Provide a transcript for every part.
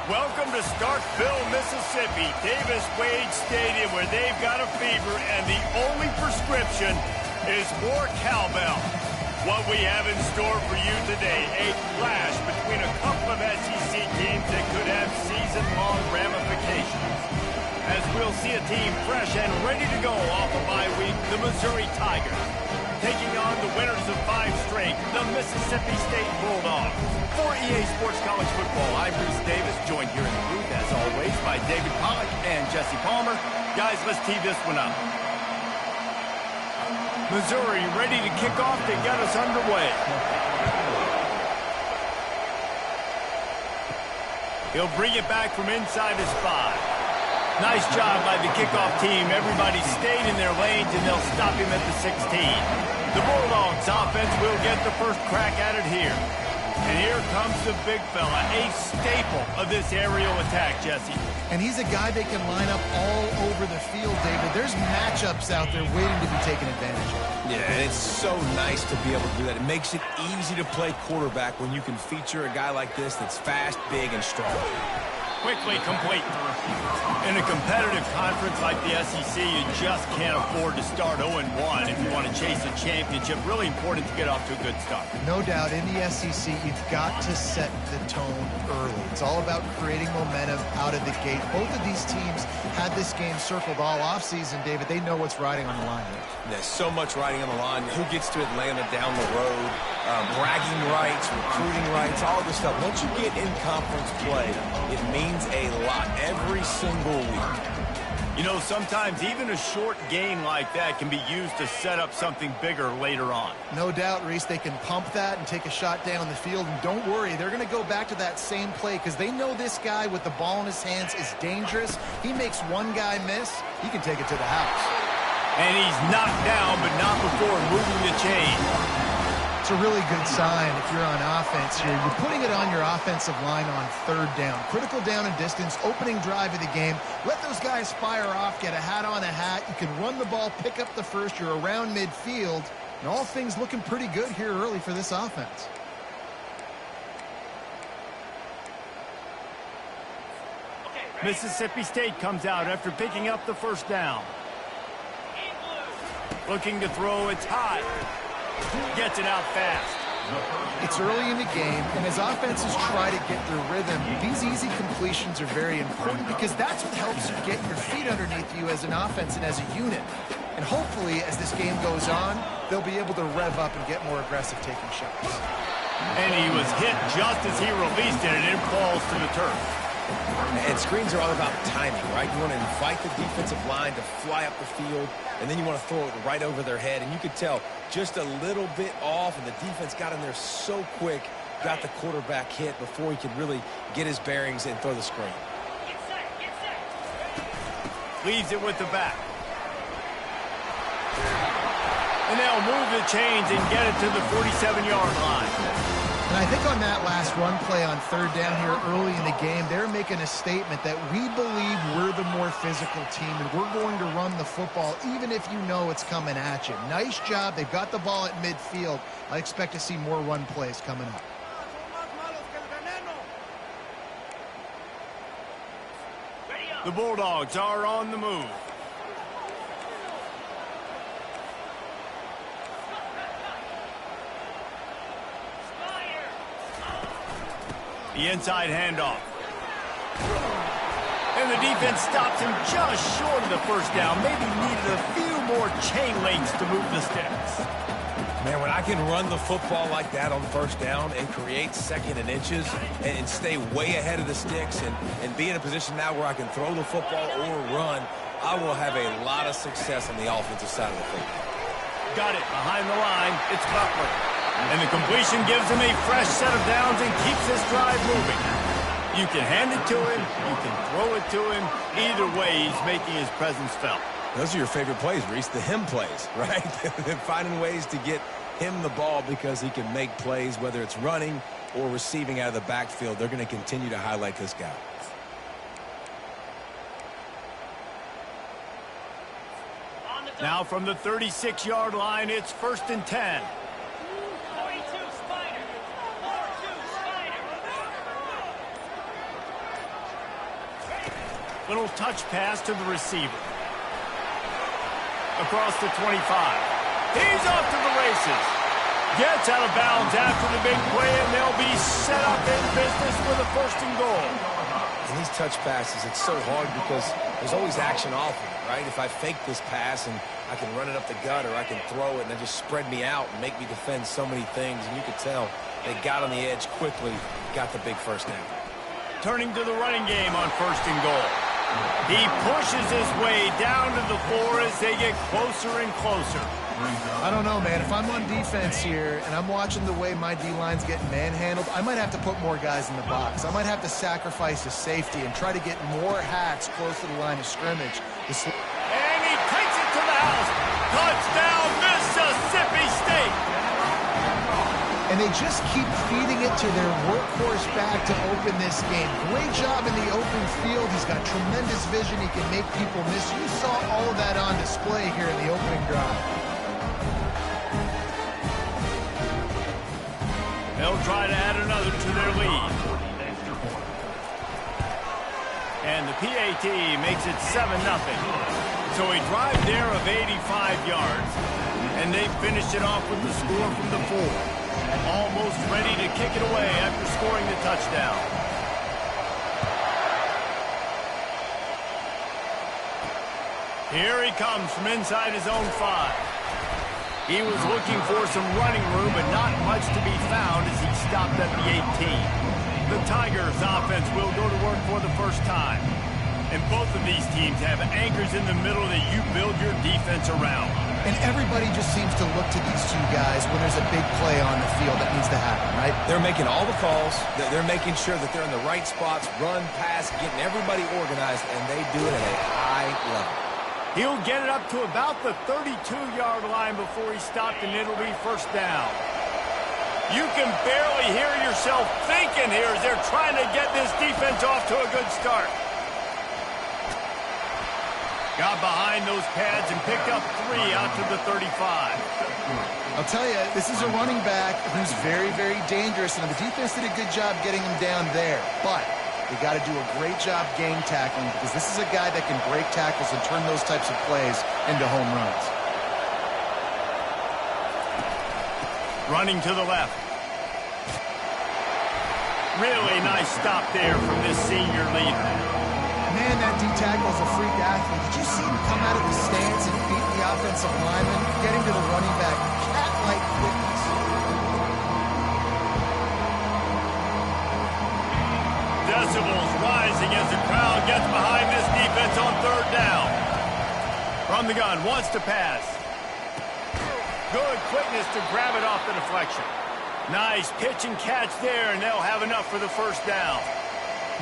Welcome to Starkville, Mississippi, Davis-Wade Stadium, where they've got a fever, and the only prescription is more cowbell. What we have in store for you today, a clash between a couple of SEC teams that could have season-long ramifications. As we'll see a team fresh and ready to go off a bye week, the Missouri Tigers, taking on the winners of 5 straight, the Mississippi State Bulldogs. For EA Sports College Football, I'm Bruce Davis, joined here in the booth, as always, by David Pollack and Jesse Palmer. Guys, let's tee this one up. Missouri ready to kick off to get us underway. He'll bring it back from inside his 5. Nice job by the kickoff team. Everybody stayed in their lanes, and they'll stop him at the 16. The Bulldogs offense will get the first crack at it here. And here comes the big fella, a staple of this aerial attack, Jesse. And he's a guy they can line up all over the field, David. There's matchups out there waiting to be taken advantage of. Yeah, and it's so nice to be able to do that. It makes it easy to play quarterback when you can feature a guy like this that's fast, big, and strong. Quickly complete. In a competitive conference like the SEC, you just can't afford to start 0-1 if you want to chase a championship. Really important to get off to a good start. No doubt, in the SEC, you've got to set the tone early. It's all about creating momentum out of the gate. Both of these teams had this game circled all offseason, David. They know what's riding on the line here. There's so much riding on the line. Who gets to Atlanta down the road? Bragging rights, recruiting rights, all this stuff. Once you get in conference play, it means a lot every single week. You know, sometimes even a short game like that can be used to set up something bigger later on. No doubt, Reese, they can pump that and take a shot down the field. And don't worry, they're going to go back to that same play because they know this guy with the ball in his hands is dangerous. He makes one guy miss, he can take it to the house. And he's knocked down, but not before moving the chain. It's a really good sign if you're on offense here. You're putting it on your offensive line on 3rd down. Critical down and distance, opening drive of the game. Let those guys fire off, get a hat on a hat. You can run the ball, pick up the first. You're around midfield. And all things looking pretty good here early for this offense. Mississippi State comes out after picking up the first down. Looking to throw, it's high. Gets it out fast. It's early in the game, and as offenses try to get their rhythm, these easy completions are very important because that's what helps you get your feet underneath you as an offense and as a unit. And hopefully, as this game goes on, they'll be able to rev up and get more aggressive taking shots. And he was hit just as he released it, and it falls to the turf. And screens are all about timing, right? You want to invite the defensive line to fly up the field, and then you want to throw it right over their head. And you could tell just a little bit off, and the defense got in there so quick, got the quarterback hit before he could really get his bearings and throw the screen. Get set. Leaves it with the back. And they'll move the chains and get it to the 47-yard line. And I think on that last run play on 3rd down here early in the game, they're making a statement that we believe we're the more physical team and we're going to run the football even if you know it's coming at you. Nice job. They've got the ball at midfield. I expect to see more run plays coming up. The Bulldogs are on the move. The inside handoff. And the defense stops him just short of the first down. Maybe needed a few more chain links to move the sticks. Man, when I can run the football like that on 1st down and create 2nd and inches and stay way ahead of the sticks and be in a position now where I can throw the football or run, I will have a lot of success on the offensive side of the football. Got it behind the line. It's Butler. And the completion gives him a fresh set of downs and keeps this drive moving. You can hand it to him. You can throw it to him. Either way, he's making his presence felt. Those are your favorite plays, Reese, the him plays, right? Finding ways to get him the ball because he can make plays, whether it's running or receiving out of the backfield. They're going to continue to highlight this guy. Now from the 36-yard line, it's 1st and 10. Little touch pass to the receiver. Across the 25. He's off to the races. Gets out of bounds after the big play, and they'll be set up in business with a 1st and goal. And these touch passes, it's so hard because there's always action off of it, right? If I fake this pass and I can run it up the gut, or I can throw it and then just spread me out and make me defend so many things, and you could tell they got on the edge quickly, got the big 1st down. Turning to the running game on 1st and goal. He pushes his way down to the floor as they get closer and closer. I don't know, man. If I'm on defense here and I'm watching the way my D-line's getting manhandled, I might have to put more guys in the box. I might have to sacrifice a safety and try to get more hacks close to the line of scrimmage. And he takes it to the house. Touchdown, Mississippi State. And they just keep feeding it to their workhorse back to open this game. Great job in the open field. He's got tremendous vision. He can make people miss. You saw all of that on display here in the opening drive. They'll try to add another to their lead. And the PAT makes it 7-0. So a drive there of 85 yards. And they finished it off with the score from the 4. Almost ready to kick it away after scoring the touchdown. Here he comes from inside his own 5. He was looking for some running room, but not much to be found as he stopped at the 18. The Tigers offense will go to work for the first time. And both of these teams have anchors in the middle that you build your defense around. And everybody just seems to look to these two guys when there's a big play on the field that needs to happen, right? They're making all the calls. They're making sure that they're in the right spots, run, pass, getting everybody organized, and they do it at a high level. He'll get it up to about the 32-yard line before he stopped, and it'll be 1st down. You can barely hear yourself thinking here as they're trying to get this defense off to a good start. Got behind those pads and picked up 3 out to the 35. I'll tell you, this is a running back who's very, very dangerous, and the defense did a good job getting him down there. But they got to do a great job game tackling because this is a guy that can break tackles and turn those types of plays into home runs. Running to the left. Really nice stop there from this senior leader. Man, that D-tackle is a freak athlete. Did you see him come out of the stance and beat the offensive lineman, getting to the running back? Cat-like quickness. Decibels rising as the crowd gets behind this defense on 3rd down. From the gun, wants to pass. Good quickness to grab it off the deflection. Nice pitch and catch there, and they'll have enough for the 1st down.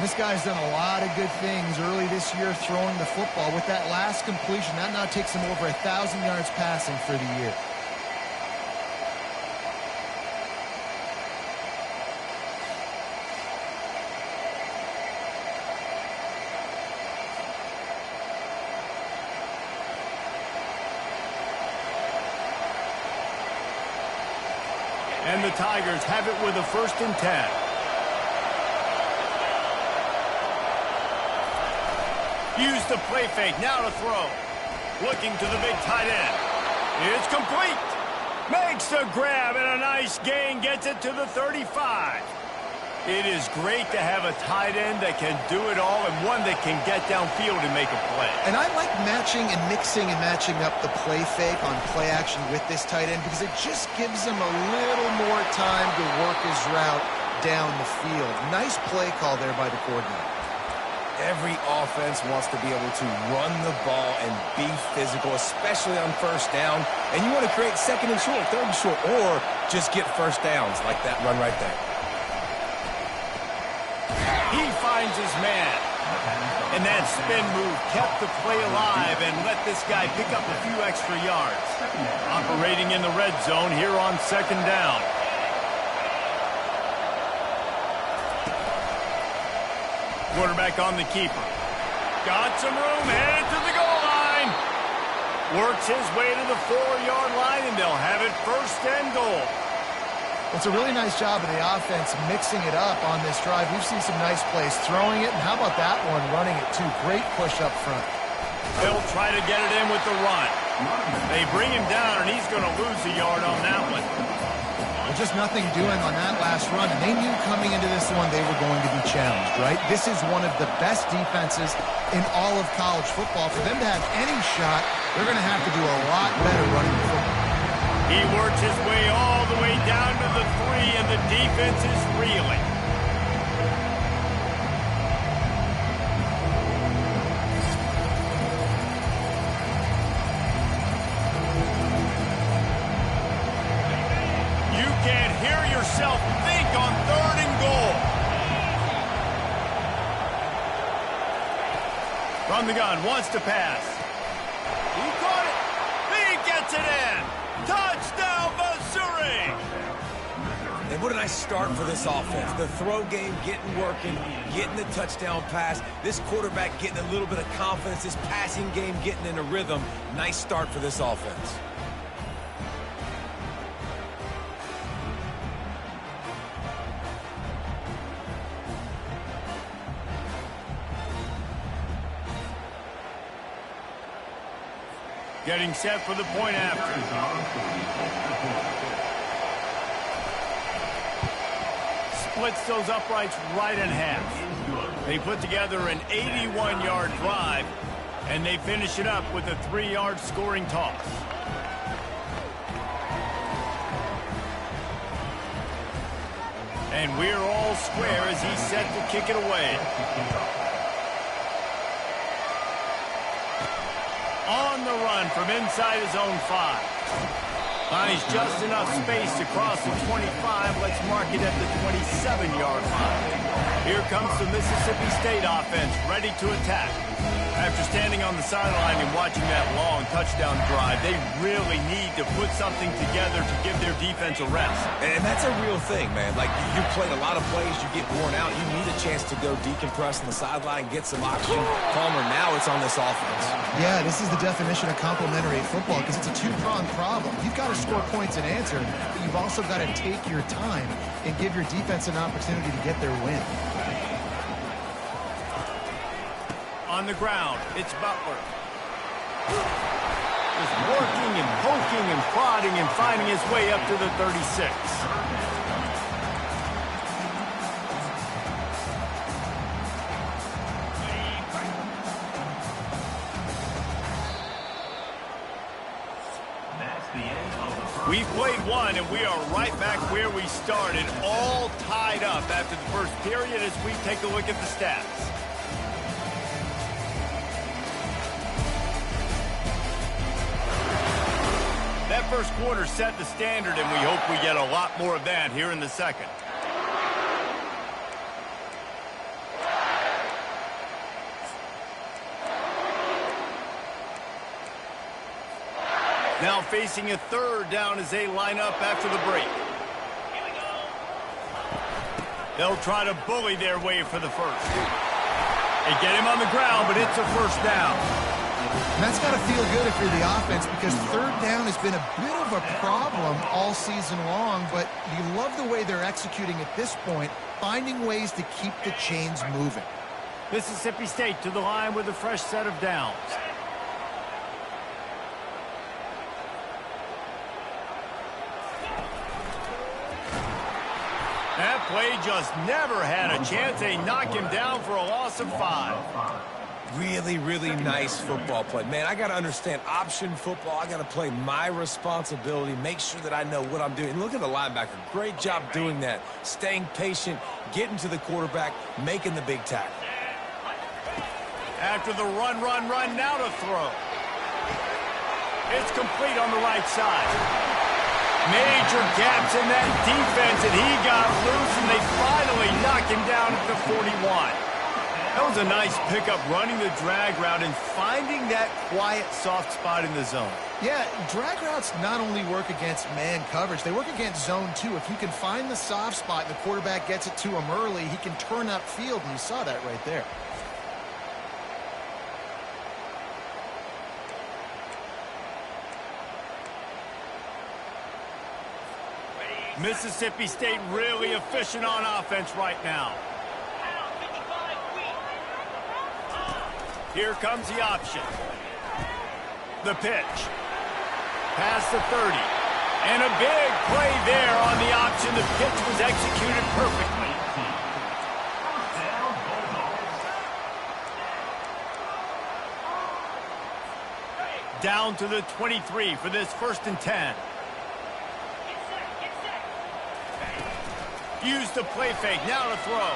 This guy's done a lot of good things early this year throwing the football. With that last completion, that now takes him over 1,000 yards passing for the year. And the Tigers have it with a 1st and 10. Use the play fake, now to throw. Looking to the big tight end. It's complete. Makes the grab and a nice gain, gets it to the 35. It is great to have a tight end that can do it all and one that can get downfield and make a play. And I like matching and mixing and matching up the play fake on play action with this tight end because it just gives him a little more time to work his route down the field. Nice play call there by the coordinator. Every offense wants to be able to run the ball and be physical, especially on 1st down. And you want to create 2nd and short, 3rd and short, or just get 1st downs like that run right there. He finds his man. And that spin move kept the play alive and let this guy pick up a few extra yards. Operating in the red zone here on 2nd down. Quarterback on the keeper. Got some room, headed to the goal line. Works his way to the 4-yard line, and they'll have it 1st and goal. It's a really nice job of the offense mixing it up on this drive. We've seen some nice plays throwing it, and how about that one running it too? Great push up front. They'll try to get it in with the run. They bring him down, and he's going to lose a yard on that one. Well, just nothing doing on that last run, and they knew coming into this one they were going to be challenged, right? This is one of the best defenses in all of college football. For them to have any shot, they're going to have to do a lot better running the football. He works his way all the way down to the 3, and the defense is reeling. You can't hear yourself think on 3rd and goal. From the gun, wants to pass. He caught it. He gets it in. Touchdown, Missouri! And what a nice start for this offense. The throw game getting working, getting the touchdown pass. This quarterback getting a little bit of confidence. This passing game getting in a rhythm. Nice start for this offense. Getting set for the point after. Splits those uprights right in half. They put together an 81-yard drive, and they finish it up with a 3-yard scoring toss. And we're all square as he's set to kick it away. On the run from inside his own 5. Finds just enough space to cross the 25. Let's mark it at the 27-yard line. Here comes the Mississippi State offense, ready to attack. After standing on the sideline and watching that long touchdown drive, they really need to put something together to give their defense a rest. And that's a real thing, man. Like, you played a lot of plays, you get worn out, you need a chance to go decompress on the sideline, get some oxygen. Palmer, now it's on this offense. Yeah, this is the definition of complementary football because it's a two-pronged problem. You've got to score points and answer, but you've also got to take your time and give your defense an opportunity to get their win. On the ground, it's Butler. Just working and poking and prodding and finding his way up to the 36. We've played one, and we are right back where we started, all tied up after the first period as we take a look at the stats. That first quarter set the standard, and we hope we get a lot more of that here in the second. Now facing a 3rd down as they line up after the break. They'll try to bully their way for the first. They get him on the ground, but it's a 1st down. And that's got to feel good if you're the offense because 3rd down has been a bit of a problem all season long, but you love the way they're executing at this point, finding ways to keep the chains moving. Mississippi State to the line with a fresh set of downs. That play just never had a chance. They knock him down for a loss of 5. Really, really nice football play. Man, I got to understand option football. I got to play my responsibility, make sure that I know what I'm doing. And look at the linebacker. Great job doing that. Staying patient, getting to the quarterback, making the big tackle. After the run, now to throw. It's complete on the right side. Major gaps in that defense, and he got loose, and they finally knock him down at the 41. That was a nice pickup, running the drag route and finding that quiet, soft spot in the zone. Yeah, drag routes not only work against man coverage, they work against zone too. If you can find the soft spot and the quarterback gets it to him early, he can turn upfield, and you saw that right there. Mississippi State really efficient on offense right now. Here comes the option. The pitch. Past the 30. And a big play there on the option. The pitch was executed perfectly. Down to the 23 for this 1st and 10. Use the play fake. Now to throw.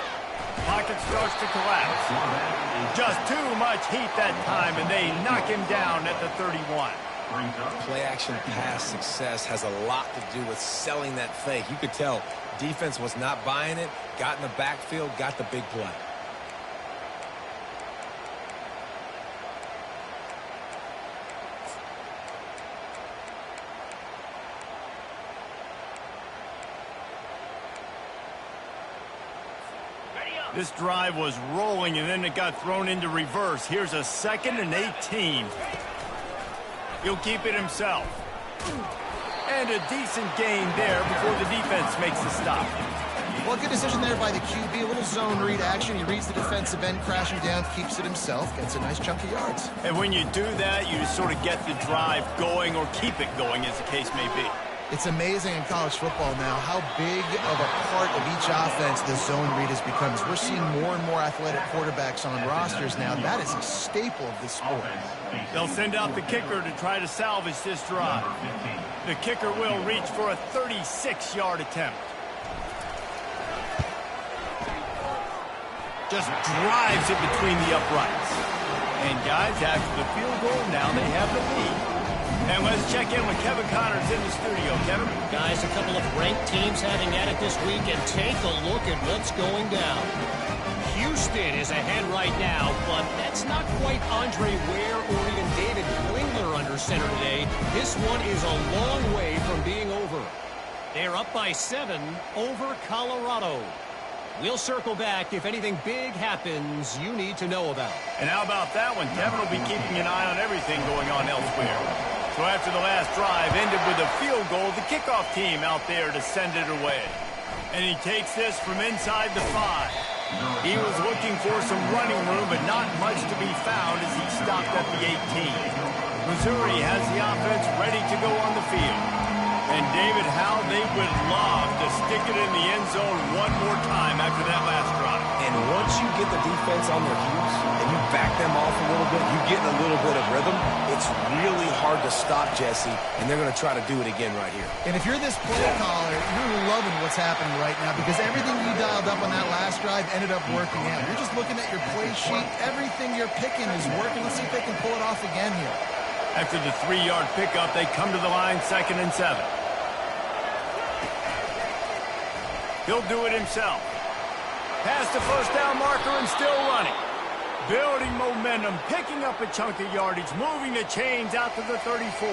Pocket starts to collapse. Just too much heat that time, and they knock him down at the 31. Play action pass success has a lot to do with selling that fake. You could tell defense was not buying it, got in the backfield, got the big play. This drive was rolling, and then it got thrown into reverse. Here's a 2nd and 18. He'll keep it himself. And a decent gain there before the defense makes the stop. Well, good decision there by the QB. A little zone read action. He reads the defensive end crashing down, keeps it himself, gets a nice chunk of yards. And when you do that, you sort of get the drive going or keep it going, as the case may be. It's amazing in college football now how big of a part of each offense the zone read has become. As we're seeing more and more athletic quarterbacks on rosters now. That is a staple of this sport. They'll send out the kicker to try to salvage this drive. The kicker will reach for a 36-yard attempt. Just drives it between the uprights. And guys, after the field goal, now they have the lead. And let's check in with Kevin Connors in the studio. Kevin? Guys, a couple of ranked teams having at it this week, and take a look at what's going down. Houston is ahead right now, but that's not quite Andre Ware or even David Klingler under center today. This one is a long way from being over. They're up by 7 over Colorado. We'll circle back if anything big happens you need to know about. And how about that one? Kevin will be keeping an eye on everything going on elsewhere. So after the last drive ended with a field goal, the kickoff team out there to send it away. And he takes this from inside the 5. He was looking for some running room, but not much to be found as he stopped at the 18. Missouri has the offense ready to go on the field. And David, how they would love to stick it in the end zone one more time after that last drive. And once you get the defense on their heels and you back them off a little bit, you get in a little bit of rhythm, it's really hard to stop, Jesse, and they're going to try to do it again right here. And if you're this play caller, you're loving what's happening right now because everything you dialed up on that last drive ended up working out. You're just looking at your play sheet. Everything you're picking is working. Let's see if they can pull it off again here. After the 3-yard pickup, they come to the line 2nd and 7. He'll do it himself. Past the first down marker and still running. Building momentum, picking up a chunk of yardage, moving the chains out to the 34.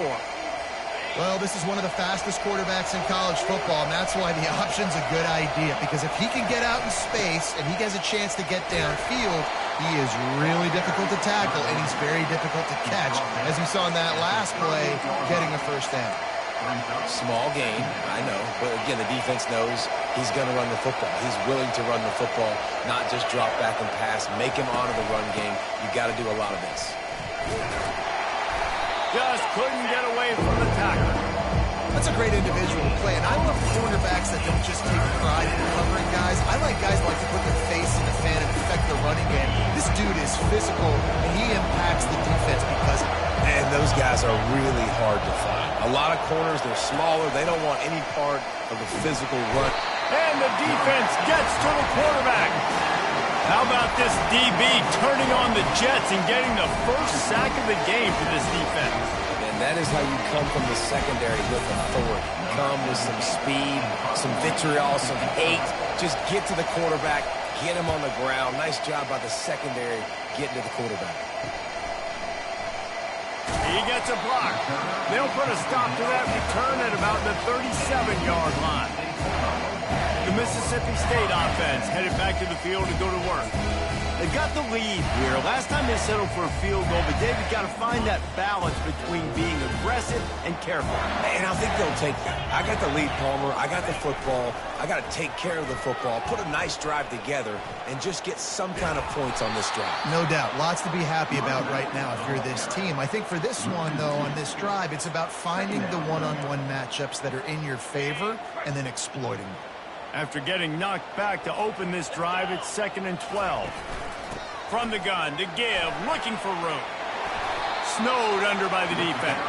Well, this is one of the fastest quarterbacks in college football, and that's why the option's a good idea. Because if he can get out in space and he has a chance to get downfield, he is really difficult to tackle, and he's very difficult to catch, as we saw in that last play, getting a first down. Small gain, I know, but again, the defense knows he's going to run the football. He's willing to run the football, not just drop back and pass, make him honor the run game. You got to do a lot of this. Just couldn't get away from the tackle. That's a great individual play, and I love quarterbacks that don't just take pride in covering guys. I like guys who like to put their face in the fan and affect the running game. This dude is physical, and he impacts the defense because of it. And those guys are really hard to find. A lot of corners, they're smaller. They don't want any part of the physical run. And the defense gets to the quarterback. How about this DB turning on the Jets and getting the first sack of the game for this defense? And that is how you come from the secondary with authority. Come with some speed, some vitriol, some hate. Just get to the quarterback, get him on the ground. Nice job by the secondary getting to the quarterback. He gets a block. They'll put a stop to that return at about the 37-yard line. The Mississippi State offense headed back to the field to go to work. They've got the lead here. Last time they settled for a field goal, but David got to find that balance between being aggressive and careful. And I think they'll take that. I got the lead, Palmer. I got the football. I got to take care of the football, put a nice drive together, and just get some kind of points on this drive. No doubt. Lots to be happy about right now if you're this team. I think for this one, though, on this drive, it's about finding the one-on-one matchups that are in your favor and then exploiting them. After getting knocked back to open this drive, it's 2nd and 12. From the gun to give, looking for room. Snowed under by the defense.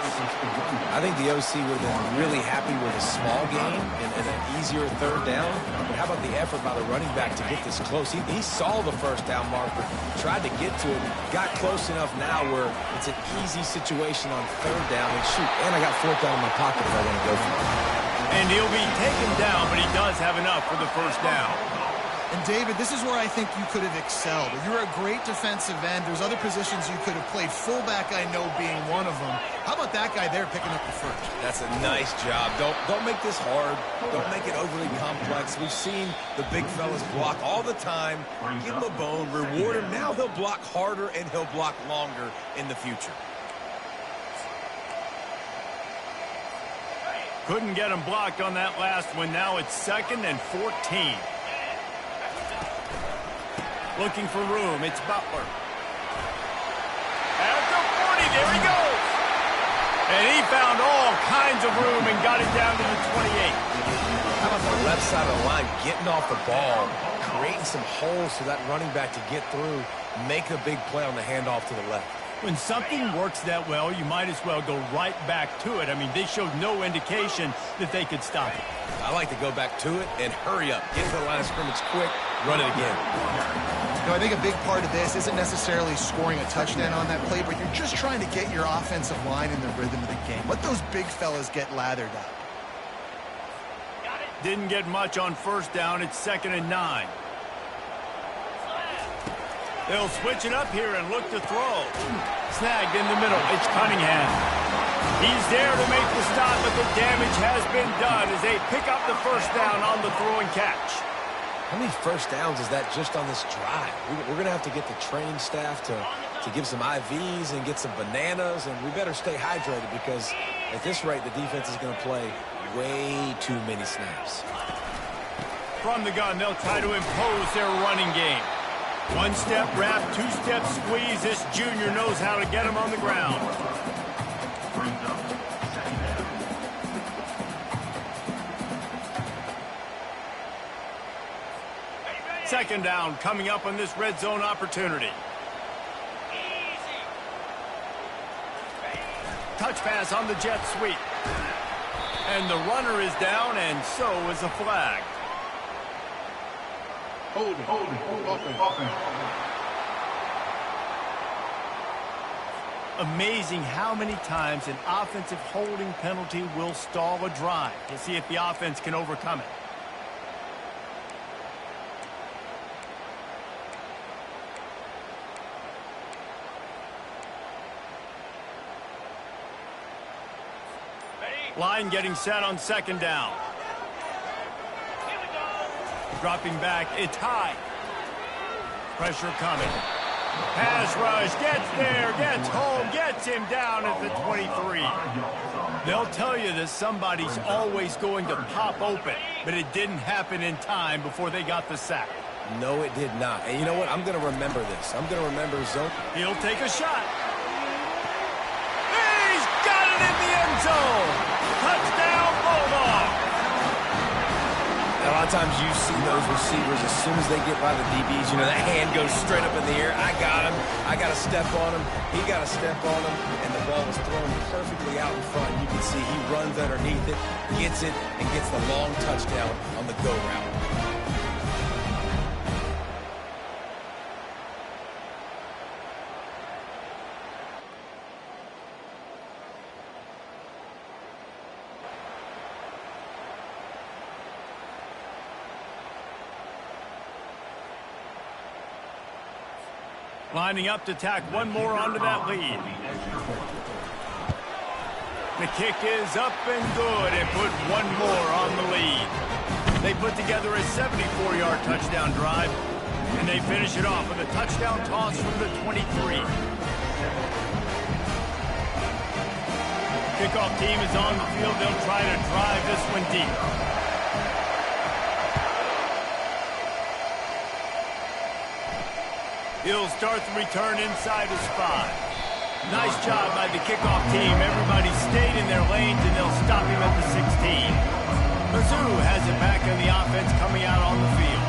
I think the OC would have been really happy with a small gain and an easier 3rd down. But how about the effort by the running back to get this close? He saw the 1st down marker, tried to get to it, got close enough now where it's an easy situation on 3rd down. And shoot, and I got 4th down in my pocket if I want to go for it. And he'll be taken down, but he does have enough for the 1st down. And, David, this is where I think you could have excelled. You're a great defensive end. There's other positions you could have played. Fullback, I know, being one of them. How about that guy there picking up the 1st? That's a nice job. Don't make this hard. Don't make it overly complex. We've seen the big fellas block all the time. Give him a bone, reward him. Now he'll block harder and he'll block longer in the future. Couldn't get him blocked on that last one. Now it's 2nd and 14. Looking for room. It's Butler. At the 40. There he goes. And he found all kinds of room and got it down to the 28. How about the left side of the line getting off the ball, creating some holes for that running back to get through, make a big play on the handoff to the left. When something works that well, you might as well go right back to it. I mean, they showed no indication that they could stop it. I like to go back to it and hurry up. Get to the line of scrimmage quick, run it again. You know, I think a big part of this isn't necessarily scoring a touchdown on that play, but you're just trying to get your offensive line in the rhythm of the game. Let those big fellas get lathered up. Didn't get much on 1st down. It's 2nd and 9. They'll switch it up here and look to throw. Snagged in the middle. It's Cunningham. He's there to make the stop, but the damage has been done as they pick up the 1st down on the throw and catch. How many 1st downs is that just on this drive? We're going to have to get the training staff to give some IVs and get some bananas, and we better stay hydrated because at this rate, the defense is going to play way too many snaps. From the gun, they'll try to impose their running game. 1-step wrap, 2-step squeeze. This junior knows how to get him on the ground. Second down coming up on this red zone opportunity. Touch pass on the jet sweep. And the runner is down, and so is a flag. Hold it. Amazing how many times an offensive holding penalty will stall a drive. We'll see if the offense can overcome it. Line getting set on 2nd down. Dropping back, it's high. Pressure coming. Pass rush, gets there, gets home, gets him down at the 23. They'll tell you that somebody's always going to pop open, but it didn't happen in time before they got the sack. No, it did not. And you know what? I'm going to remember this. I'm going to remember zone. He'll take a shot. He's got it in the end zone. Touchdown, Bulldog. A lot of times you see those receivers, as soon as they get by the DBs, you know, that hand goes straight up in the air. I got him. I got to step on him. He got to step on him. And the ball was thrown perfectly out in front. You can see he runs underneath it, gets it, and gets the long touchdown on the go route. Lining up to tack one more onto that lead. The kick is up and good and put one more on the lead. They put together a 74-yard touchdown drive, and they finish it off with a touchdown toss from the 23. Kickoff team is on the field. They'll try to drive this one deep. He'll start the return inside his 5. Nice job by the kickoff team. Everybody stayed in their lanes, and they'll stop him at the 16. Mizzou has it back in the offense coming out on the field.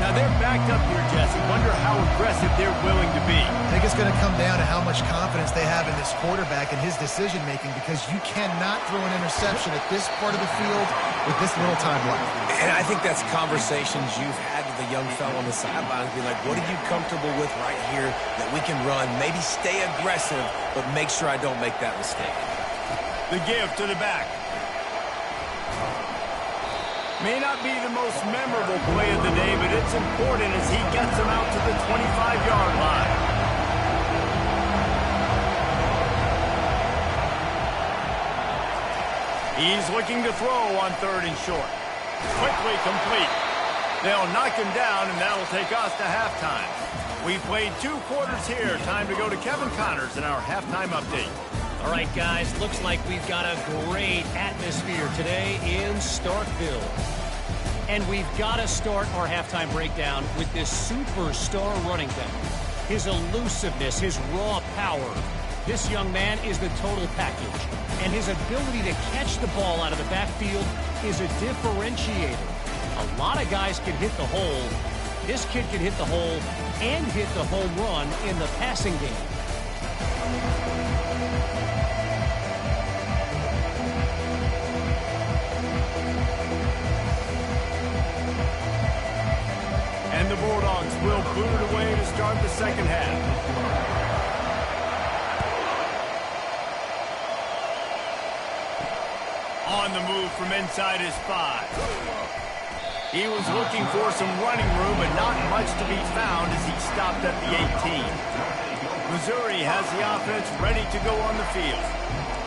Now they're backed up here, Jesse. Wonder how aggressive they're willing to be. I think it's going to come down to how much confidence they have in this quarterback and his decision-making, because you cannot throw an interception at this part of the field with this little time left. And I think that's conversations you've had with the young fellow on the sidelines. Be like, what are you comfortable with right here that we can run? Maybe stay aggressive, but make sure I don't make that mistake. The give to the back. May not be the most memorable play of the day, but it's important as he gets him out to the 25-yard line. He's looking to throw on 3rd and short. Quickly complete. They'll knock him down, and that'll take us to halftime. We played 2 quarters here. Time to go to Kevin Connors in our halftime update. All right, guys, looks like we've got a great atmosphere today in Starkville. And we've got to start our halftime breakdown with this superstar running back. His elusiveness, his raw power. This young man is the total package. And his ability to catch the ball out of the backfield is a differentiator. A lot of guys can hit the hole. This kid can hit the hole and hit the home run in the passing game. And the Bulldogs will boot it away to start the second half. On the move from inside his 5. He was looking for some running room, but not much to be found as he stopped at the 18. Missouri has the offense ready to go on the field.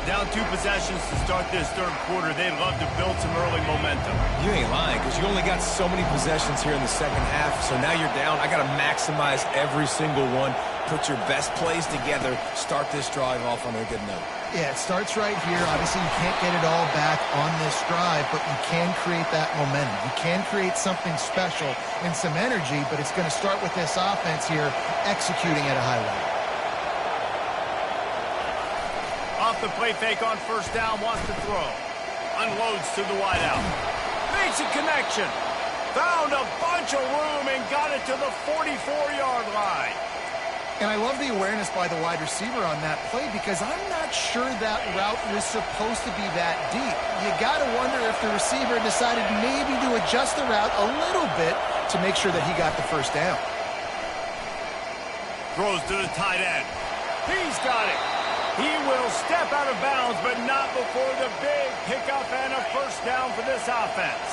Down 2 possessions to start this 3rd quarter. They'd love to build some early momentum. You ain't lying, because you only got so many possessions here in the second half, so now you're down. I got to maximize every single one. Put your best plays together. Start this drive off on a good note. Yeah, it starts right here. Obviously, you can't get it all back on this drive, but you can create that momentum. You can create something special and some energy, but it's going to start with this offense here executing at a high level. Off the play fake on 1st down, wants to throw. Unloads to the wideout. Makes a connection. Found a bunch of room and got it to the 44-yard line. And I love the awareness by the wide receiver on that play, because I'm not sure that route was supposed to be that deep. You got to wonder if the receiver decided maybe to adjust the route a little bit to make sure that he got the 1st down. Throws to the tight end. He's got it. He will step out of bounds, but not before the big pickup and a 1st down for this offense.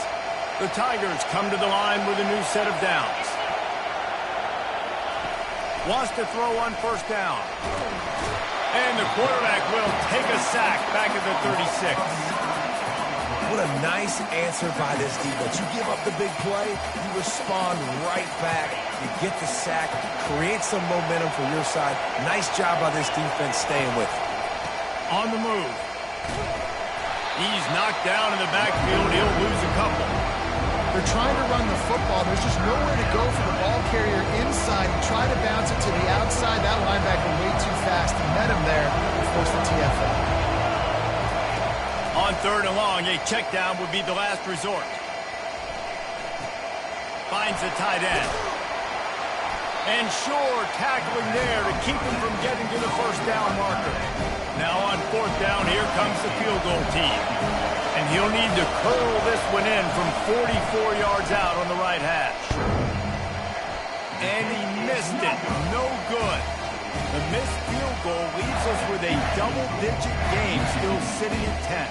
The Tigers come to the line with a new set of downs. Wants to throw on 1st down. And the quarterback will take a sack back at the 36. What a nice answer by this defense. You give up the big play, you respond right back. You get the sack, create some momentum for your side. Nice job by this defense staying with it. On the move. He's knocked down in the backfield. He'll lose a couple. They're trying to run the football. There's just nowhere to go for the ball carrier inside. He tried to bounce it to the outside. That linebacker way too fast. He met him there and forced the TFL. On 3rd and long, a check down would be the last resort. Finds the tight end. And sure, tackling there to keep him from getting to the 1st down marker. Now on 4th down, here comes the field goal team. And he'll need to curl this one in from 44 yards out on the right hash. And he missed it. No good. The missed field goal leaves us with a double-digit game, still sitting at 10.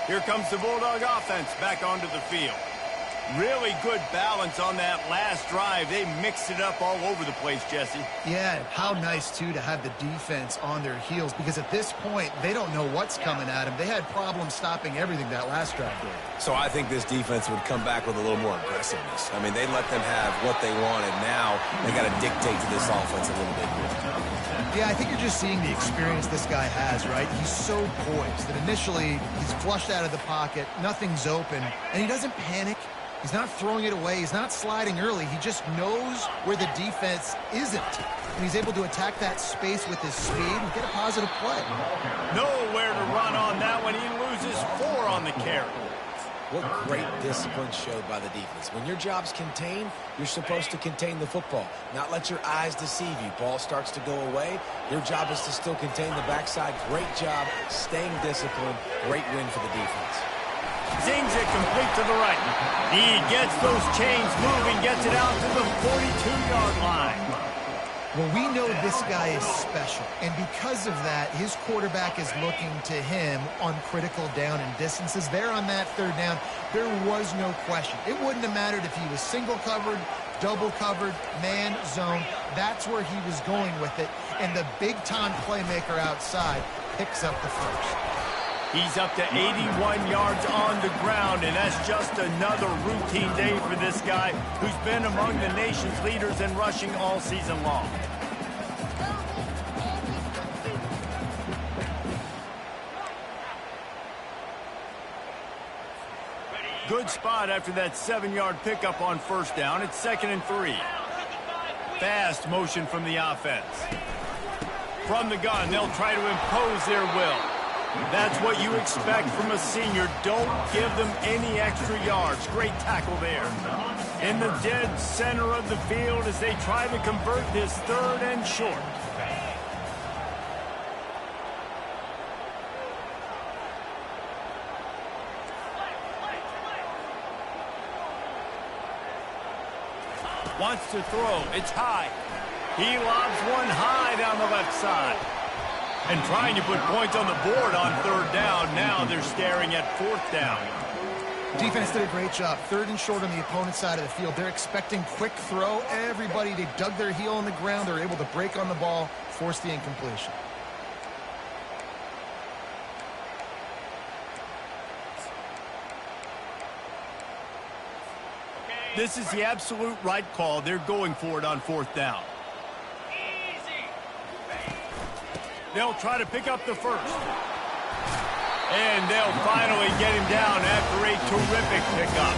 Here comes the Bulldog offense back onto the field. Really good balance on that last drive. They mixed it up all over the place, Jesse. Yeah, how nice, too, to have the defense on their heels, because at this point, they don't know what's coming at them. They had problems stopping everything that last drive did. So I think this defense would come back with a little more aggressiveness. I mean, they let them have what they wanted. Now they got to dictate to this offense a little bit more. Yeah, I think you're just seeing the experience this guy has, right? He's so poised that initially he's flushed out of the pocket, nothing's open, and he doesn't panic. He's not throwing it away. He's not sliding early. He just knows where the defense isn't. And he's able to attack that space with his speed and get a positive play. Nowhere to run on that one. He loses 4 on the carry. What great discipline showed by the defense. When your job's contained, you're supposed to contain the football, not let your eyes deceive you. Ball starts to go away. Your job is to still contain the backside. Great job staying disciplined. Great win for the defense. Zings it complete to the right. He gets those chains moving, gets it out to the 42-yard line. Well, we know this guy is special, and because of that, his quarterback is looking to him on critical down and distances. There on that third down, there was no question. It wouldn't have mattered if he was single covered, double covered, man, zone. That's where he was going with it, and the big-time playmaker outside picks up the first. He's up to 81 yards on the ground, and that's just another routine day for this guy who's been among the nation's leaders in rushing all season long. Good spot after that 7-yard pickup on first down. It's 2nd and 3. Fast motion from the offense. From the gun, they'll try to impose their will. That's what you expect from a senior. Don't give them any extra yards. Great tackle there. In the dead center of the field as they try to convert this 3rd and short. Wants to throw. It's high. He lobs one high down the left side. And trying to put points on the board on 3rd down. Now they're staring at 4th down. Defense did a great job. 3rd and short on the opponent's side of the field. They're expecting quick throw. Everybody, they dug their heel on the ground. They're able to break on the ball, force the incompletion. This is the absolute right call. They're going for it on 4th down. They'll try to pick up the first. And they'll finally get him down after a terrific pickup.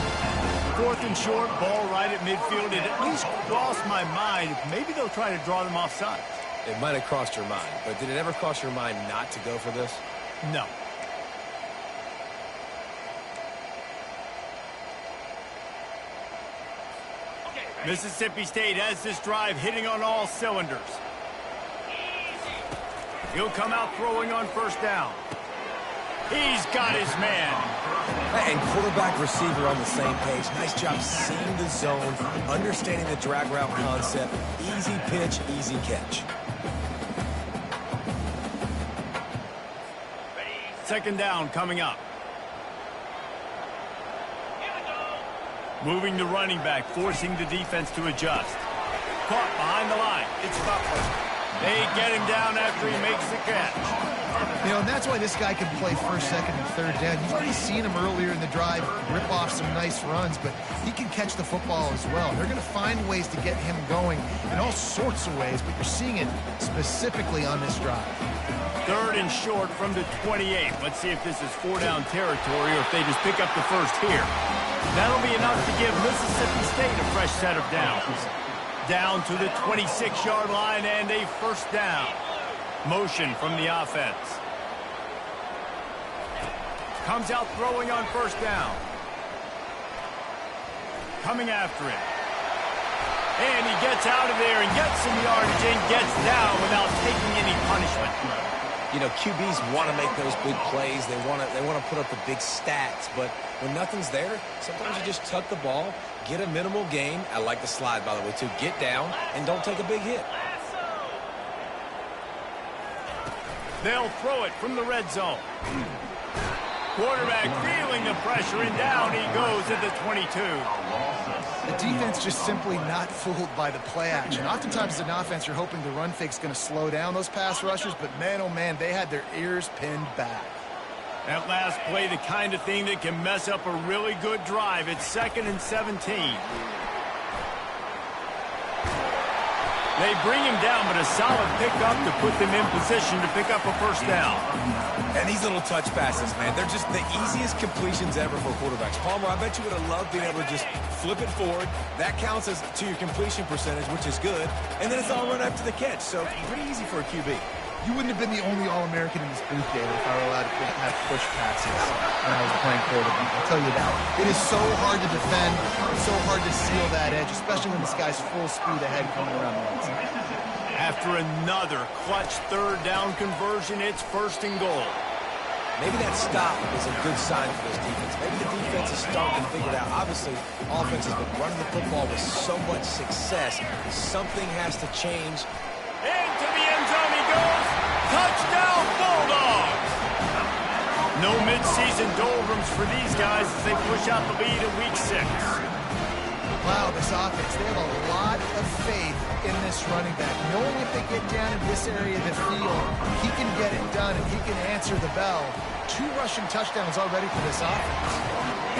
4th and short, ball right at midfield. It at least crossed my mind. Maybe they'll try to draw them offside. It might have crossed your mind, but did it ever cross your mind not to go for this? No. Mississippi State has this drive hitting on all cylinders. He'll come out throwing on first down. He's got his man. And quarterback receiver on the same page. Nice job seeing the zone, understanding the drag route concept. Easy pitch, easy catch. 2nd down coming up. Moving the running back, forcing the defense to adjust. Caught behind the line. It's Butler. They get him down after he makes the catch. You know, and that's why this guy can play 1st, 2nd, and 3rd down. You've already seen him earlier in the drive rip off some nice runs, but he can catch the football as well. They're going to find ways to get him going in all sorts of ways, but you're seeing it specifically on this drive. 3rd and short from the 28. Let's see if this is 4-down territory or if they just pick up the first here. That'll be enough to give Mississippi State a fresh set of downs. Down to the 26-yard line and a 1st down. Motion from the offense. Comes out throwing on 1st down. Coming after him. And he gets out of there and gets some yardage and gets down without taking any punishment. You know, QBs want to make those big plays. They want to put up the big stats. But when nothing's there, sometimes you just tuck the ball, get a minimal gain. I like the slide, by the way, too. Get down and don't take a big hit. They'll throw it from the red zone. Quarterback feeling the pressure, and down he goes at the 22. The defense just simply not fooled by the play action. Oftentimes as an offense, you're hoping the run fake's going to slow down those pass rushers, but man, oh man, they had their ears pinned back. That last play, the kind of thing that can mess up a really good drive. It's 2nd and 17. They bring him down, but a solid pickup to put them in position to pick up a first down. And these little touch passes, man, they're just the easiest completions ever for quarterbacks. Palmer, I bet you would have loved being able to just flip it forward. That counts as to your completion percentage, which is good. And then it's all run up to the catch, so pretty easy for a QB. You wouldn't have been the only All-American in this booth, David, if I were allowed to have push passes when I was playing quarterback. I'll tell you that. It is so hard to defend. It's so hard to seal that edge, especially when this guy's full speed ahead coming around the outside. After another clutch 3rd down conversion, it's 1st and goal. Maybe that stop is a good sign for this defense. Maybe the defense is starting to figure it out. Obviously, offense has been running the football with so much success. Something has to change. Into the end zone he goes. Touchdown, Bulldogs! No midseason doldrums for these guys as they push out the lead in Week 6. Wow, this offense, they have a lot of faith in this running back. Knowing if they get down in this area of the field, he can get it done and he can answer the bell. 2 rushing touchdowns already for this offense.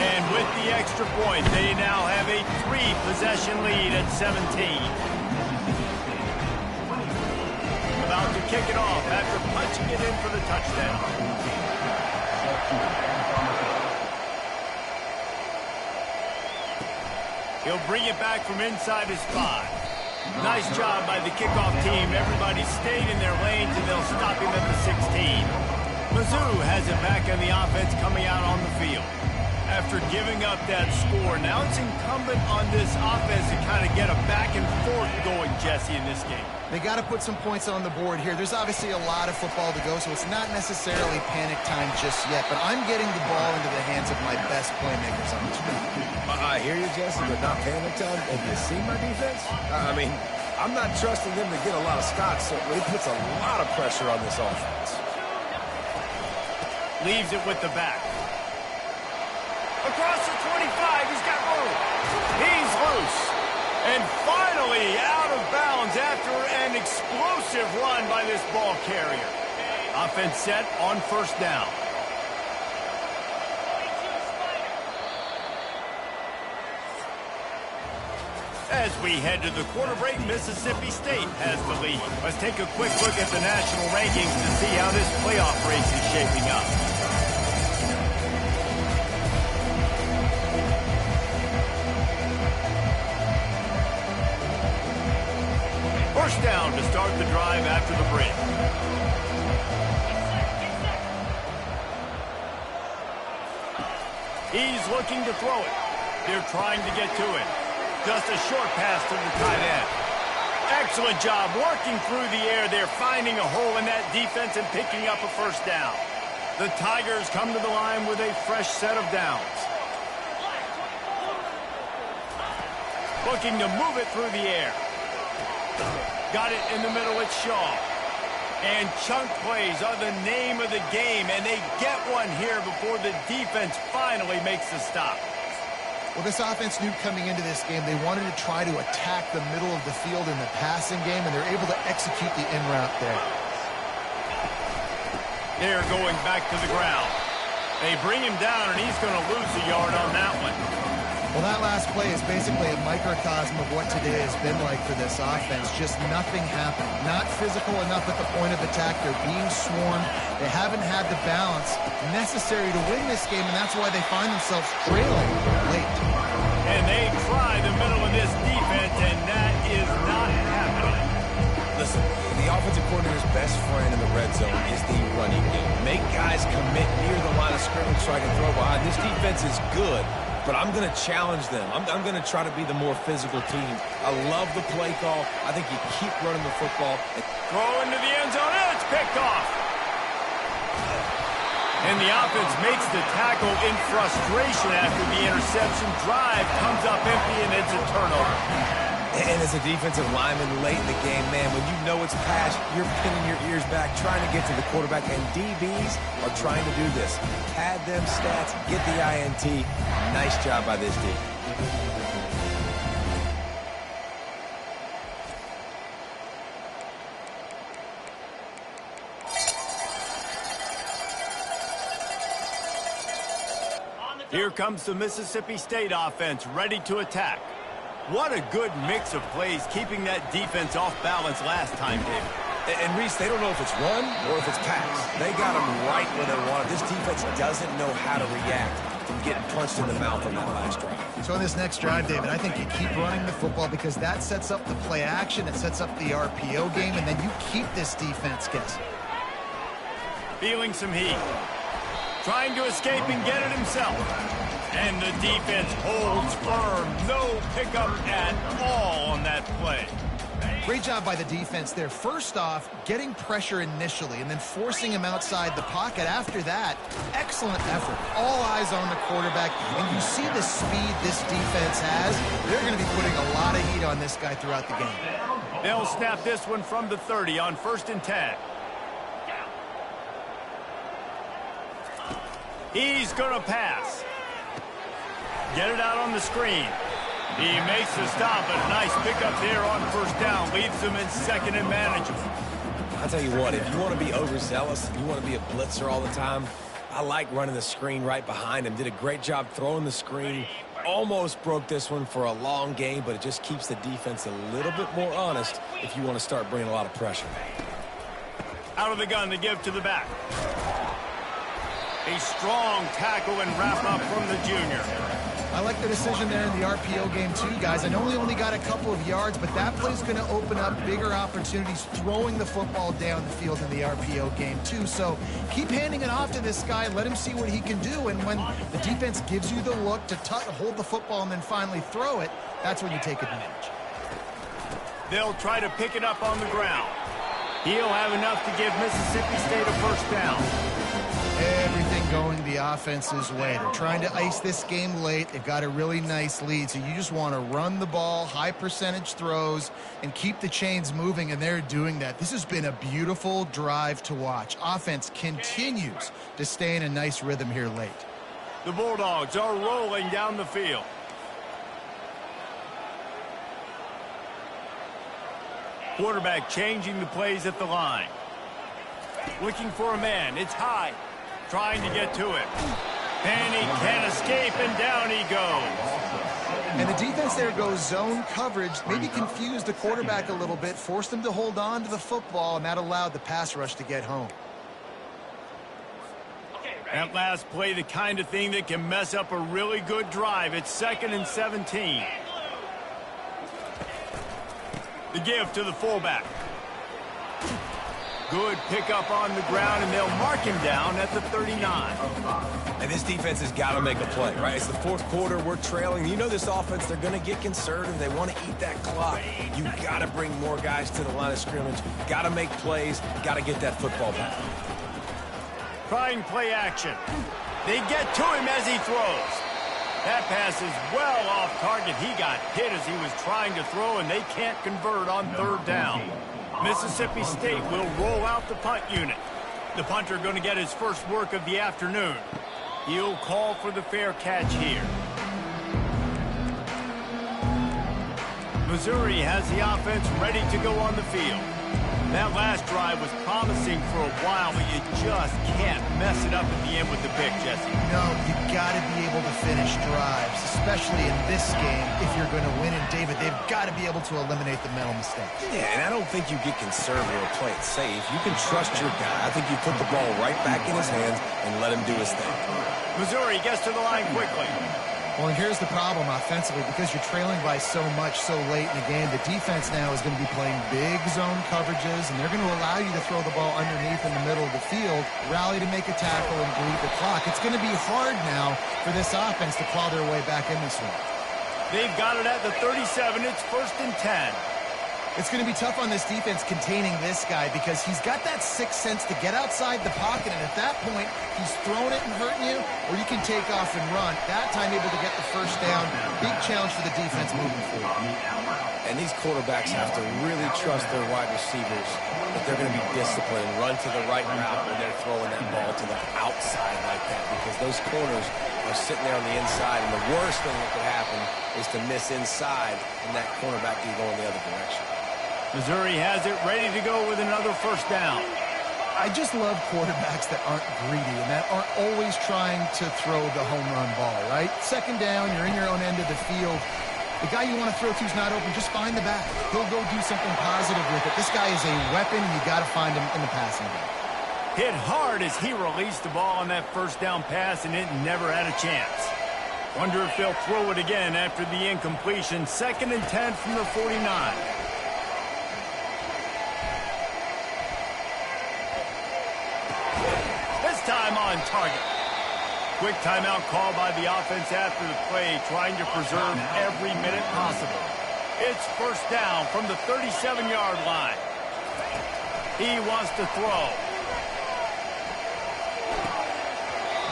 And with the extra point, they now have a 3-possession lead at 17. About to kick it off after punching it in for the touchdown. He'll bring it back from inside his 5. Nice job by the kickoff team. Everybody stayed in their lanes, and they'll stop him at the 16. Mizzou has it back on the offense coming out on the field. After giving up that score, now it's incumbent on this offense to kind of get a back and forth going, Jesse, in this game. They got to put some points on the board here. There's obviously a lot of football to go, so it's not necessarily panic time just yet, but I'm getting the ball into the hands of my best playmakers on this field. I hear you, Jesse, but not panic time. Have you seen my defense? I mean, I'm not trusting them to get a lot of spots, so it puts a lot of pressure on this offense. Leaves it with the back. Across the 25, he's got room. He's loose. And finally out of bounds after an explosive run by this ball carrier. Offense set on 1st down. As we head to the quarter break, Mississippi State has the lead. Let's take a quick look at the national rankings to see how this playoff race is shaping up. First down to start the drive after the break. He's looking to throw it. They're trying to get to it. Just a short pass to the tight end. Excellent job working through the air there, finding a hole in that defense and picking up a first down. The Tigers come to the line with a fresh set of downs. Looking to move it through the air. Got it in the middle with Shaw. And chunk plays are the name of the game, and they get one here before the defense finally makes the stop. Well, this offense knew coming into this game they wanted to try to attack the middle of the field in the passing game, and they're able to execute the in route there. They're going back to the ground. They bring him down, and he's going to lose a yard on that one. Well, that last play is basically a microcosm of what today has been like for this offense. Just nothing happened. Not physical enough at the point of attack. They're being swarmed. They haven't had the balance necessary to win this game, and that's why they find themselves trailing late. And they try the middle of this defense, and that is not happening. Listen, the offensive coordinator's best friend in the red zone is the running game. Make guys commit near the line of scrimmage so I can throw behind. This defense is good, but I'm going to challenge them. I'm going to try to be the more physical team. I love the play call. I think you keep running the football. Throw into the end zone, and it's picked off. And the offense makes the tackle in frustration after the interception. Drive comes up empty, and it's a turnover. And as a defensive lineman late in the game, man, when you know it's pass, you're pinning your ears back, trying to get to the quarterback, and DBs are trying to do this. Pad them stats, get the INT. Nice job by this D. Here comes the Mississippi State offense, ready to attack. What a good mix of plays, keeping that defense off balance last time, David. And Reese, they don't know if it's run or if it's pass. They got them right where they want it. This defense doesn't know how to react from getting punched in the mouth on that last drive. So in this next drive, David, I think you keep running the football because that sets up the play action, it sets up the RPO game, and then you keep this defense guessing. Feeling some heat. Trying to escape and get it himself. And the defense holds firm. No pickup at all on that play. Great job by the defense there. First off, getting pressure initially and then forcing him outside the pocket. After that, excellent effort. All eyes on the quarterback. And you see the speed this defense has. They're going to be putting a lot of heat on this guy throughout the game. They'll snap this one from the 30 on 1st and 10. He's going to pass. Get it out on the screen. He makes the stop, but a nice pickup there on 1st down. Leaves them in 2nd and manageable. I'll tell you what, if you want to be overzealous, if you want to be a blitzer all the time, I like running the screen right behind him. Did a great job throwing the screen. Almost broke this one for a long game, but it just keeps the defense a little bit more honest if you want to start bringing a lot of pressure. Out of the gun to give to the back. A strong tackle and wrap up from the junior. I like the decision there in the RPO game too, guys. I know he only got a couple of yards, but that play's going to open up bigger opportunities throwing the football down the field in the RPO game too. So keep handing it off to this guy. Let him see what he can do. And when the defense gives you the look to hold the football and then finally throw it, that's when you take advantage. They'll try to pick it up on the ground. He'll have enough to give Mississippi State a 1st down. Everything going the offense's way. They're trying to ice this game late. They've got a really nice lead, so you just want to run the ball, high percentage throws, and keep the chains moving, and they're doing that. This has been a beautiful drive to watch. Offense continues to stay in a nice rhythm here late. The Bulldogs are rolling down the field. Quarterback changing the plays at the line. Looking for a man. It's high. Trying to get to it. And he can't escape, and down he goes. And the defense there goes zone coverage, maybe confused the quarterback a little bit, forced him to hold on to the football, and that allowed the pass rush to get home. That last play, the kind of thing that can mess up a really good drive. It's 2nd and 17. The give to the fullback. Good pickup on the ground, and they'll mark him down at the 39. And this defense has got to make a play, right? It's the 4th quarter. We're trailing. You know this offense, they're going to get conservative. They want to eat that clock. You got to bring more guys to the line of scrimmage. Got to make plays. Got to get that football back. Trying play action. They get to him as he throws. That pass is well off target. He got hit as he was trying to throw, and they can't convert on 3rd down. Mississippi State will roll out the punt unit. The punter going to get his first work of the afternoon. He'll call for the fair catch here. Missouri has the offense ready to go on the field. That last drive was promising for a while, but you just can't mess it up at the end with the pick, Jesse. No, you got to be able to finish drives, especially in this game if you're going to win. And, David, they've got to be able to eliminate the mental mistakes. Yeah, and I don't think you get conservative or play it safe. You can trust your guy. I think you put the ball right back in his hands and let him do his thing. Missouri gets to the line quickly. Well, and here's the problem offensively. Because you're trailing by so much so late in the game, the defense now is going to be playing big zone coverages, and they're going to allow you to throw the ball underneath in the middle of the field, rally to make a tackle, and bleed the clock. It's going to be hard now for this offense to claw their way back in this one. They've got it at the 37. It's 1st and 10. It's going to be tough on this defense containing this guy because he's got that sixth sense to get outside the pocket, and at that point, he's throwing it and hurting you, or you can take off and run. That time, able to get the first down. Big challenge for the defense moving forward. And these quarterbacks have to really trust their wide receivers that they're going to be disciplined, run to the right route when they're throwing that ball to the outside like that, because those corners are sitting there on the inside, and the worst thing that could happen is to miss inside and that cornerback can go in the other direction. Missouri has it ready to go with another first down. I just love quarterbacks that aren't greedy and that aren't always trying to throw the home run ball, right? Second down, you're in your own end of the field. The guy you want to throw to is not open. Just find the back. He'll go do something positive with it. This guy is a weapon, and you got to find him in the passing game. Hit hard as he released the ball on that first down pass, and it never had a chance. Wonder if they'll throw it again after the incompletion. 2nd and 10 from the 49. Time on target. Quick timeout call by the offense after the play, trying to preserve every minute possible. It's first down from the 37-yard line. He wants to throw.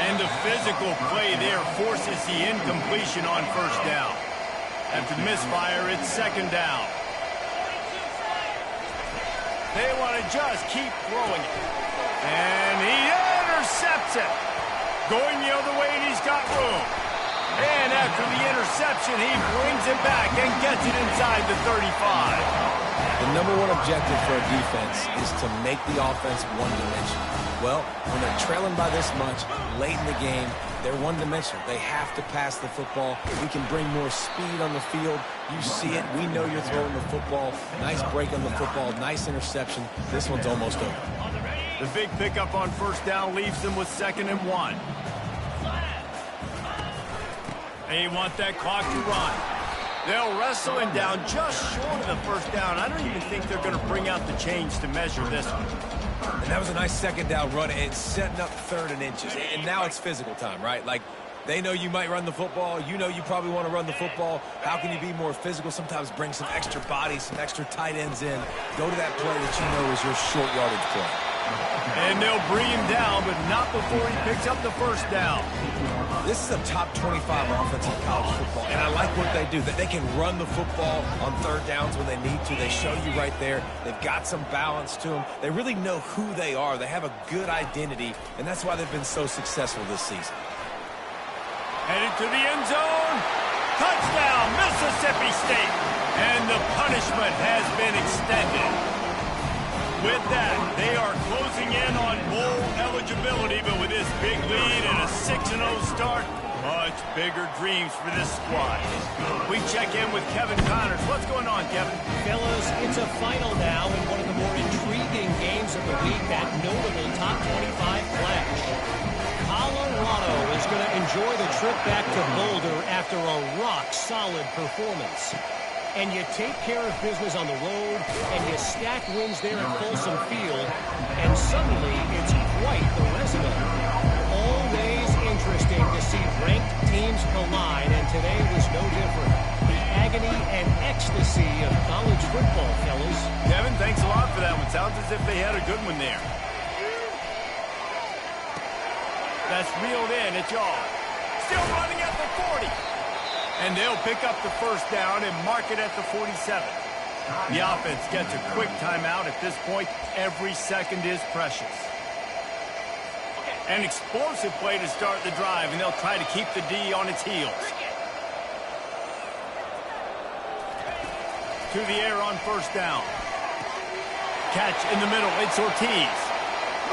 And the physical play there forces the incompletion on first down. After the misfire, it's 2nd down. They want to just keep throwing it. And he intercepts it. Going the other way, and he's got room. And after the interception, he brings it back and gets it inside the 35. The number one objective for a defense is to make the offense one-dimensional. Well, when they're trailing by this much, late in the game, they're one-dimensional. They have to pass the football. We can bring more speed on the field. You see it. We know you're throwing the football. Nice break on the football. Nice interception. This one's almost over. The big pickup on first down leaves them with 2nd and 1. They want that clock to run. They'll wrestle him down just short of the first down. I don't even think they're going to bring out the chains to measure this one. And that was a nice 2nd down run and setting up 3rd and inches. And now it's physical time, right? Like, they know you might run the football. You know you probably want to run the football. How can you be more physical? Sometimes bring some extra bodies, some extra tight ends in. Go to that play that you know is your short yardage play. And they'll bring him down, but not before he picks up the first down. This is a top 25 offense in college football, and I like what they do. That they can run the football on 3rd downs when they need to. They show you right there. They've got some balance to them. They really know who they are. They have a good identity, and that's why they've been so successful this season. Headed to the end zone. Touchdown, Mississippi State. And the punishment has been extended. With that, they are closing in on bowl eligibility, but with this big lead and a 6-0 start, much bigger dreams for this squad. We check in with Kevin Connors. What's going on, Kevin? Fellas, it's a final now in one of the more intriguing games of the week, that notable top 25 clash. Colorado is going to enjoy the trip back to Boulder after a rock-solid performance. And you take care of business on the road, and you stack wins there at Folsom Field, and suddenly it's quite the resume. Always interesting to see ranked teams collide, and today was no different. The agony and ecstasy of college football, fellas. Kevin, thanks a lot for that one. Sounds as if they had a good one there. That's reeled in. It's y'all. Still running at the 40. And they'll pick up the first down and mark it at the 47. The offense gets a quick timeout. At this point, every second is precious. An explosive play to start the drive, and they'll try to keep the D on its heels. To the air on first down. Catch in the middle. It's Ortiz.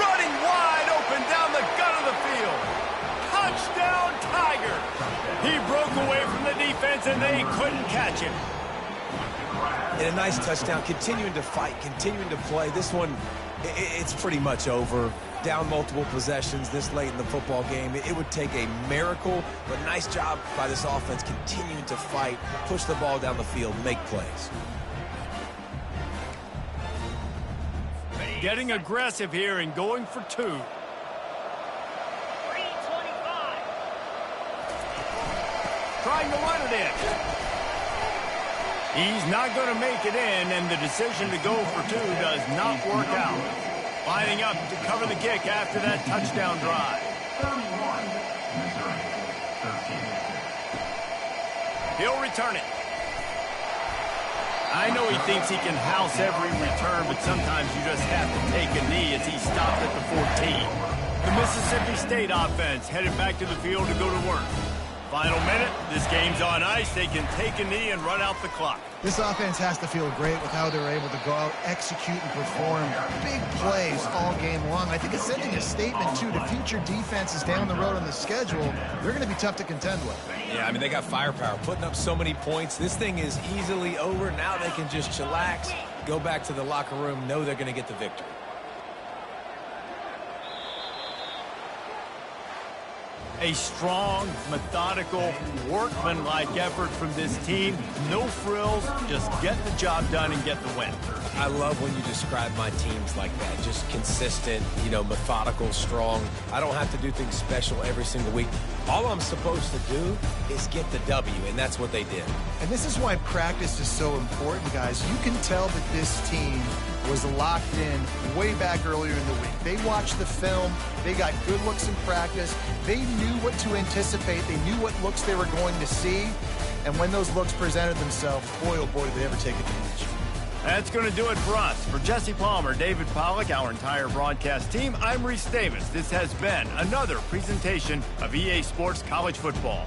Running wide open down the gut of the field. Touchdown, Tiger. He broke away from the defense, and they couldn't catch him. And a nice touchdown, continuing to fight, continuing to play. This one, it's pretty much over. Down multiple possessions this late in the football game. It would take a miracle, but nice job by this offense continuing to fight, push the ball down the field, make plays. Getting aggressive here and going for two. Trying to run it in. He's not going to make it in, and the decision to go for two does not work out. Lining up to cover the kick after that touchdown drive. 31, Missouri, 13. He'll return it. I know he thinks he can house every return, but sometimes you just have to take a knee as he stopped at the 14. The Mississippi State offense headed back to the field to go to work. Final minute, this game's on ice. They can take a knee and run out the clock. This offense has to feel great with how they're able to go out, execute, and perform big plays all game long. I think it's sending a statement, too, to future defenses down the road on the schedule. They're going to be tough to contend with. Yeah, I mean, they got firepower, putting up so many points. This thing is easily over. Now they can just chillax, go back to the locker room, know they're going to get the victory. A strong, methodical, workman-like effort from this team. No frills, just get the job done and get the win. I love when you describe my teams like that. Just consistent, you know, methodical, strong. I don't have to do things special every single week. All I'm supposed to do is get the W, and that's what they did. And this is why practice is so important, guys. You can tell that this team was locked in way back earlier in the week. They watched the film. They got good looks in practice. They knew what to anticipate. They knew what looks they were going to see. And when those looks presented themselves, boy, oh boy, did they ever take advantage. That's going to do it for us. For Jesse Palmer, David Pollack, our entire broadcast team, I'm Reese Davis. This has been another presentation of EA Sports College Football.